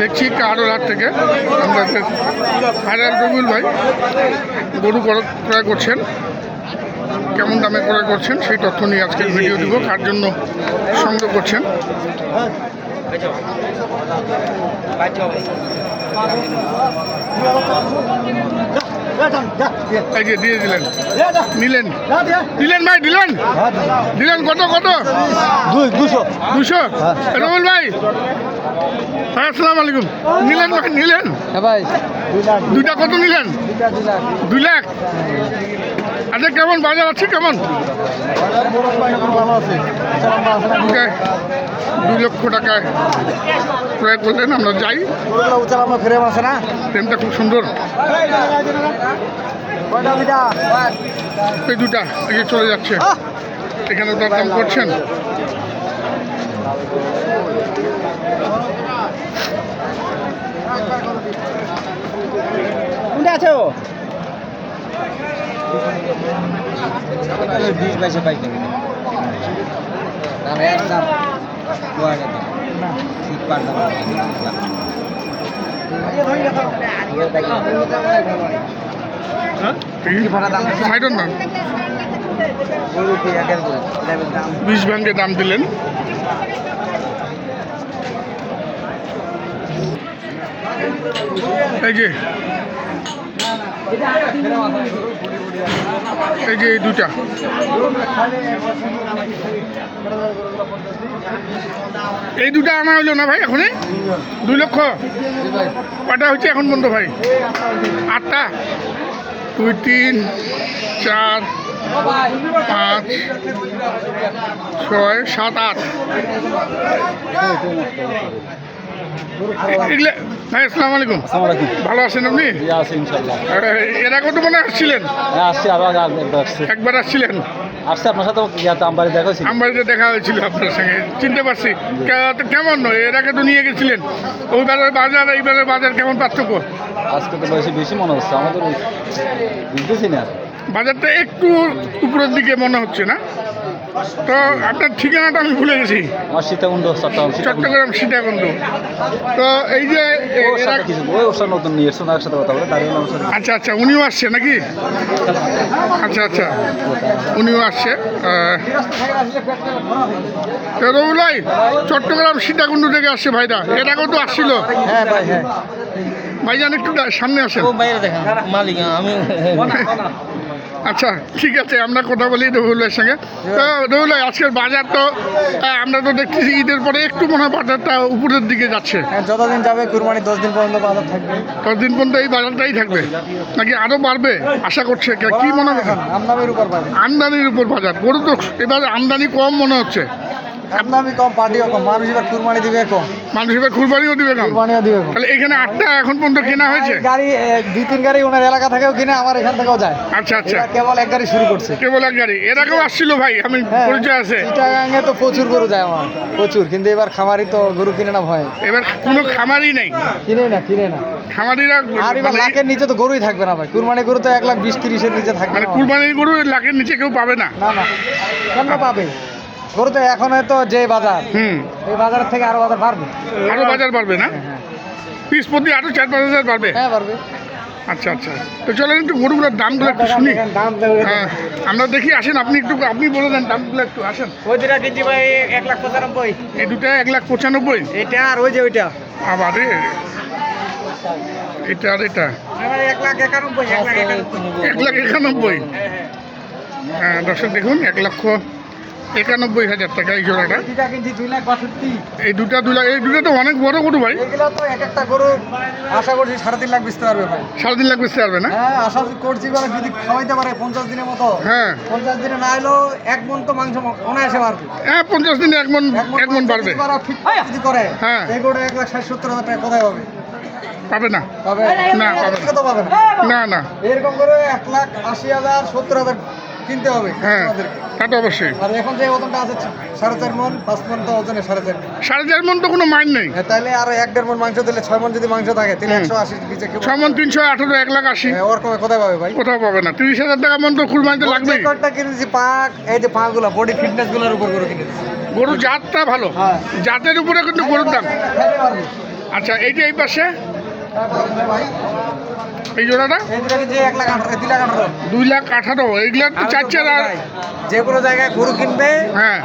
দেখছি কারোর থেকে আমরা হাজার রবিউল ভাই গরু ক্রয় করছেন, কেমন দামে ক্রয় করছেন সেই তথ্য নিয়ে আজকে ভিডিও দিব। কার জন্য সংগ্রহ করছেন এই যে দিয়ে দিলেন, নিলেন দিলেন ভাই, দিলেন কত 200 রবিউল ভাই। আসসালামু আলাইকুম। নিলেন ভাই, নিলেন ভাই দুইটা কত নিলেন? 2 লাখ। আচ্ছা কেমন বাজার আছে, কেমন? 2 লক্ষ টাকায় ক্রয় করলেন। আমরা যাই, ফ্রেম আছে না, ফ্রেমটা খুব সুন্দর। এই দুটা এই চলে যাচ্ছে, এখানে তো দাম করছেন। আছে ও 20 পয়সা পাই দাম একদম ঠিক পারতাম সাইডন না 20 ভাঙ্গে দাম দিলেন। এই যে এই দুটা আনা হইলো না ভাই এখনই? 2 লক্ষ। কটা হচ্ছে এখন পর্যন্ত ভাই? 8টা। 2, 3, 4, 5, 6, 7, 8। ভাই আসসালামু আলাইকুম। ভালো আছেন আপনি? এর আগে তো মনে আসছিলেন? একবার আসছিলেন? আপনার সাথে আমবাড়িতে দেখা হয়েছিল আপনার সঙ্গে, চিনতে পারছি। কেমন এর আগে তো নিয়ে গেছিলেন? ওইবারের বাজার এইবারের বাজার কেমন পার্থক্য? আজকে তো বেশি মনে হচ্ছে আমাদের, বুঝতেছি না। বাজারটা একটু উপরের দিকে মনে হচ্ছে না? তো আপনার ঠিকানাটা আমি ভুলে গেছি। আমার সীতাকুণ্ড, চট্টগ্রাম সীতাকুণ্ড। তো এই যে নতুন নিয়ে এসছো, একসাথে কথা বলে। আচ্ছা আচ্ছা, উনিও আসছে নাকি? আচ্ছা আচ্ছা, উনিও আসছে। রবিউল ভাই চট্টগ্রাম সীতাকুণ্ড থেকে আসছে ভাইরা, এর আগেও তো আসছিল। হ্যাঁ ভাই, হ্যাঁ ভাইজান একটু সামনে আসেন। মালিক আমি। আচ্ছা ঠিক আছে, আমরা কথা বলি রবিউল ভাইয়ের সঙ্গে। তো রবিউল ভাই আজকের বাজার তো আমরা তো দেখতেছি ঈদের পরে একটু মনে হয় বাজারটা উপরের দিকে যাচ্ছে। যতদিন যাবে কুরবানি 10 দিন পর্যন্ত বাজার থাকবে। 10 দিন পর্যন্ত এই বাজারটাই থাকবে নাকি আরো বাড়বে আশা করছে? কি মনে হয়? আমদানির উপর বাজার। গরু তো এবার আমদানি কম মনে হচ্ছে। আমদানি কম, পার্টিও কম, মানুষ এবার কুরবানি দিবে কম। মানুষ এবার কুরবানিও দিবে কম। তাহলে এখানে 8টা এখন পর্যন্ত কেনা হয়েছে? গাড়ি 2-3 গাড়ি ওনার এলাকা থেকেও কিনে, আমার এখান থেকেও যায়। আচ্ছা আচ্ছা, কেবল এক গাড়ি শুরু করছে। কেবল এক গাড়ি? এর আগেও আসছিল ভাই, আমি পরিচয় আছে। চিটাগাঙ্গে তো প্রচুর গরু যায় আমার, প্রচুর। কিন্তু এবার খামারি তো গরু কিনে না ভয়। এবার কোনো খামারই নেই, কিনে না খামারিরা। আর এবার লাখের নিচে তো গরুই থাকবে না ভাই। কুরবানি গরু তো 1,20,30-এর নিচে থাকবে। মানে কুরবানির গরু লাখের নিচে কেউ পাবে না? না কেন পাবে? গরু তো এখন তো যে বাজার, এই বাজার থেকে আরো বাজার বাড়বে। আরো বাজার বাড়বে না? পিস প্রতি আরো 4-5 হাজার বাড়বে? হ্যাঁ বাড়বে। আচ্ছা আচ্ছা, তো চলেন একটু গরুগুলোর দামগুলো একটু শুনি। আমরা দেখি, আসেন আপনি বলে দেন দামগুলো একটু। আসেন। ওই দুটা কিনছি ভাই 1,95,000। এই দুটা 1,95,000? এটা আর ওই যে ওইটা আবার এটা আর এটা 1,91,000। হ্যাঁ দর্শক দেখুন, 1,91,000 টাকা এই জোড়াটা। এই দুটা 2 লাখ। এই দুটো তো অনেক বড় গরু ভাই। এগুলো তো এক একটা গরু আশা করছি 3.5 লাখ বেচতে পারবে ভাই। 3.5 লাখ বেচতে পারবে না? হ্যাঁ আশা করছি, যদি খাওয়াইতে পারে 50 দিনের মতো। হ্যাঁ 50 দিনে না এলো 1 মণ তো মাংস অনায়াসে পারবে। হ্যাঁ 50 দিনে 1 মণ পারবে। যদি করে হ্যাঁ, এই গরু 1,60,70,000 টাকা কোথায় পাবে? পাবে না? পাবে না, পাবে না না। এরকম করে 1,80,000 70,000 কিনতে হবে। হ্যাঁ তা তো অবশ্যই। আর এখন যে ওজনটা আছে 4.5 মণ, 5 মণ তো ওজনে 4.5 মণ তো কোনো মাইন নেই। তাহলে আরো 1-1.5 মণ মাংস দিলে 6 মণ যদি মাংস থাকে তাহলে 180 নিচে 6 মণ 318, 1,80,000। ওর কমে কোথায় পাবে ভাই? কোথাও পাবে না। 30,000 টাকা মণ তো কুরবানিতে লাগবে। কয়টা কিনেছি পাক, এই যে পাগুলো বডি ফিটনেস গুলোর উপর করে কিনেছি। গরুর জাতটা ভালো, হ্যাঁ। জাতের উপরে কিন্তু গরুর দাম। আচ্ছা, এইটা এই পাশে এই জোড়াটা এই দুটো যে 1,18,000 2,18,000, এইগুলা তো চাচ্ছে আর যে কোনো জায়গায় গরু কিনবে, হ্যাঁ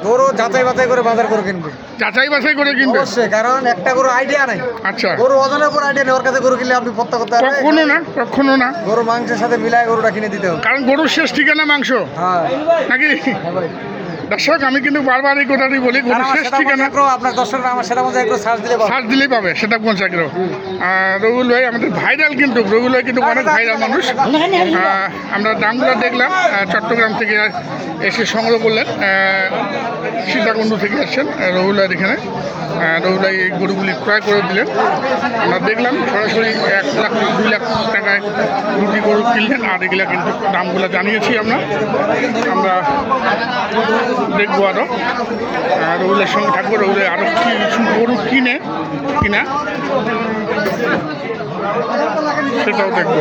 গরু যাচাই বাছাই করে বাজার করে কিনবে যাচাই বাছাই করে কিনবে। অবশ্যই, কারণ একটা গরু আইডিয়া নাই। আচ্ছা, গরু ওজনের উপর আইডিয়া নেই, ওর কাছে গরু কিনলে আপনি পত্তা করতে পারবেন কখনো না, কখনো না, গরু মাংসের সাথে মিলায় গরুটা কিনে দিতে হবে। কারণ গরুর শেষ ঠিকানা মাংস হ্যাঁ নাকি। হ্যাঁ ভাই। দর্শক, আমি কিন্তু বারবার এই কথাটি বলি, আর গরুর আমার শেষ সেটা ঠিকানা মনে আপনার দর্শকরা আমার সেটা মধ্যে একটু সার্চ দিলে পাবে। সার্চ দিলেই পাবে সেটা কোন চাকরি। রবিউল ভাই আমাদের ভাইরাল, কিন্তু রবিউল ভাই কিন্তু অনেক ভাইরাল মানুষ। আমরা দামগুলো দেখলাম, চট্টগ্রাম থেকে এসে সংগ্রহ করলেন, সীতাকুণ্ডু থেকে আসছেন রবিউল ভাই এখানে। রবিউল ভাই এই গরুগুলি ক্রয় করে দিলেন, আমরা দেখলাম সরাসরি 1 লাখ 2 লাখ টাকায় দুটি গরু কিনলেন। আর এগুলা কিন্তু দামগুলো জানিয়েছি আমরা দেখবো আরও, রবিউলের সঙ্গে থাকবো। রবিউলের আরও কিছু গরু কিনা সেটাও দেখবো।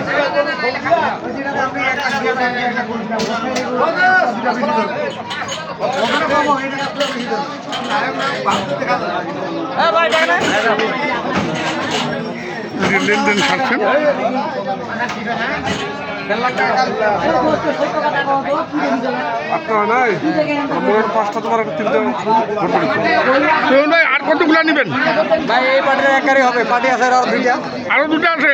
লেনদেন ছাড়ছেন। আপনারা নাই মোট 5টা তোমার একটা 3টা রবিউল ভাই আর কতগুলো নেবেন? ভাই এই পার্টির একারই হবে, পার্টি আছে আর দুইটা, আরও দুটো আছে।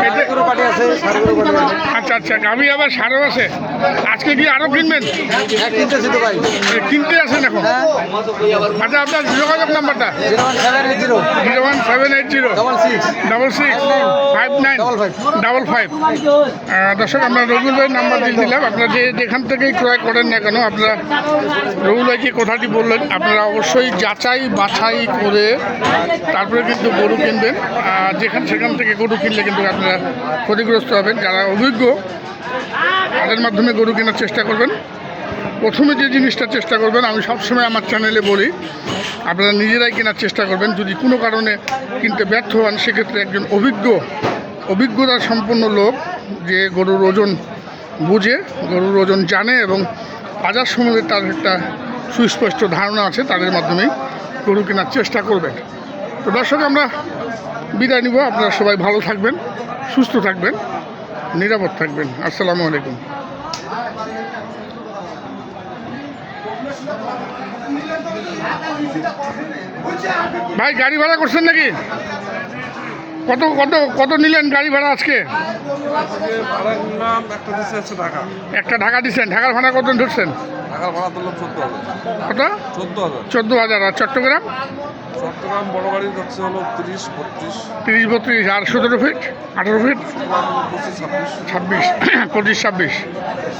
এতে গরু পার্টি আছে, সার গরু পার্টি আছে। আচ্ছা আচ্ছা, গাভী আবার সারও আছে। আজকে কি আরও কিনবেন? হ্যাঁ কিনতেছি তো ভাই। কিনতে আছেন এখন? হ্যাঁ আচ্ছা, আপনার যোগাযোগ নাম্বারটা 01780 01780 66595555। দর্শক, আমরা রবিউল ভাইয়ের নাম্বার দিয়ে দিলাম। আপনারা যেখান থেকেই ক্রয় করেন না কেন, আপনারা রবিউল ভাই যে কথাটি বললেন, আপনারা অবশ্যই যাচাই বাছাই করে তারপরে কিন্তু গরু কিনবেন। আর সেখান থেকে গরু কিনলে কিন্তু আপনারা ক্ষতিগ্রস্ত হবেন। যারা অভিজ্ঞ তাদের মাধ্যমে গরু কেনার চেষ্টা করবেন। প্রথমে যে জিনিসটা চেষ্টা করবেন, আমি সবসময় আমার চ্যানেলে বলি, আপনারা নিজেরাই কেনার চেষ্টা করবেন। যদি কোনো কারণে কিনতে ব্যর্থ হন, সেক্ষেত্রে একজন অভিজ্ঞতা সম্পন্ন লোক, যে গরুর ওজন বুঝে, গরুর ওজন জানে এবং বাজার সম্বন্ধে তার একটা সুস্পষ্ট ধারণা আছে, তাদের মাধ্যমেই গরু কেনার চেষ্টা করবেন। তো দর্শক, আমরা বিদায় নিব। আপনারা সবাই ভালো থাকবেন, সুস্থ থাকবেন, নিরাপদ থাকবেন। আসসালামু আলাইকুম। ভাই, গাড়ি ভাড়া করছেন নাকি? কত কত কত নিলেন গাড়ি ভাড়া আজকে? ভাড়া নিলাম একটা দিচ্ছে হচ্ছে ঢাকা। একটা ঢাকা দিচ্ছেন, ঢাকার ভাড়া কত ধরছেন? ঢাকার ভাড়া তুললাম 14,000। কত? 14,000। 14,000। আর চট্টগ্রাম? চট্টগ্রাম বড় গাড়ি যাচ্ছে হলো 30-32। 30-32। আর 17 ফিট 18 ফিট 25-26। 25-26।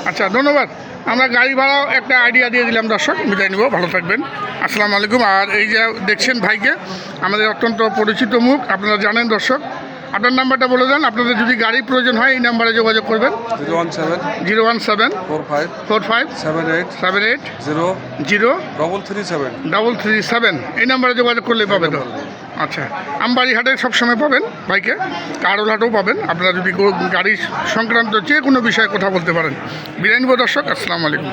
আচ্ছা, ধন্যবাদ। আমরা গাড়ি ভাড়াও একটা আইডিয়া দিয়ে দিলাম। দর্শক, বিদায় নিব, ভালো থাকবেন। আসসালামু আলাইকুম। আর এই যে দেখছেন ভাইকে, আমাদের অত্যন্ত পরিচিত মুখ, আপনারা জানেন। দর্শক, আপনার নাম্বারটা বলে দেন। আপনাদের যদি গাড়ির প্রয়োজন হয় এই নাম্বারে যোগাযোগ করবেন। 017 017 45 45 78 78 0 0 337। 337। এই নাম্বারে যোগাযোগ করলেই পাবে তো। আচ্ছা, আমবাড়ি হাটে সবসময় পাবেন ভাইকে, কারোল হাটেও পাবেন। আপনারা যদি গাড়ি সংক্রান্ত যে কোনো বিষয়ে কথা বলতে পারেন। বিদায় নিব দর্শক, আসসালামু আলাইকুম।